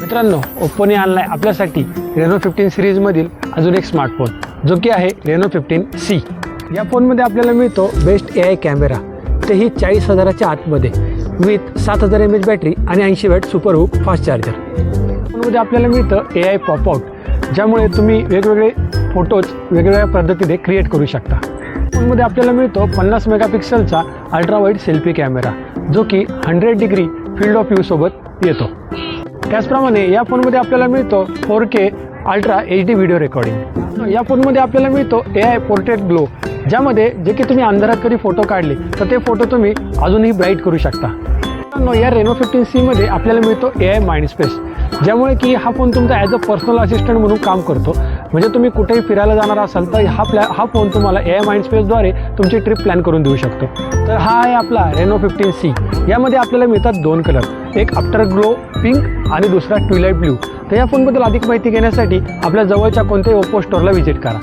मित्रांनो, ओप्पोने आणलाय आपल्यासाठी रेनो 15 सिरीजमधील अजून एक स्मार्टफोन, जो की आहे रेनो 15C। या फोनमध्ये आपल्याला मिळतो बेस्ट AI कॅमेरा, तेही 40,000च्या आतमध्ये, विथ 7000 mAh बॅटरी आणि 80 watt super hook fast charger. फोनमध्ये आपल्याला मिळतं AI पॉपआउट, ज्यामुळे तुम्ही वेगवेगळे फोटोज वेगवेगळ्या पद्धतीने क्रिएट करू शकता। फोनमध्ये आपल्याला मिळतो 50 मेगापिक्सलचा अल्ट्रा वाईड सेल्फी कॅमेरा, जो की 100 डिग्री फील्ड ऑफ व्ह्यू सोबत येतो। त्याचप्रमाणे या फोनमध्ये आपल्याला मिळतो 4K ultra HD video recording. या फोनमध्ये आपल्याला मिळतो AI पोर्ट्रेट ग्लो, ज्यामध्ये जे की तुम्ही अंधारात कधी फोटो काढले तर ते फोटो तुम्ही अजूनही ब्राईट करू शकता। या रेनो 15C मध्ये आपल्याला मिळतो AI माइंडस्पेस, ज्यामुळे की हा फोन तुमचा ॲज अ पर्सनल असिस्टंट म्हणून काम करतो। म्हणजे तुम्ही कुठेही फिरायला जाणार असाल तर हा फोन तुम्हाला AI माइंडस्पेसद्वारे तुमची ट्रिप प्लॅन करून देऊ शकतो। तर हा आहे आपला रेनो 15C। यामध्ये आपल्याला मिळतात 2 कलर, एक आफ्टर ग्लो पिंक आणि दुसरा ट्विलाइट ब्ल्यू। तर या फोनबद्दल अधिक माहिती घेण्यासाठी आपल्या जवळच्या कोणत्याही ओप्पो स्टोअरला व्हिजिट करा।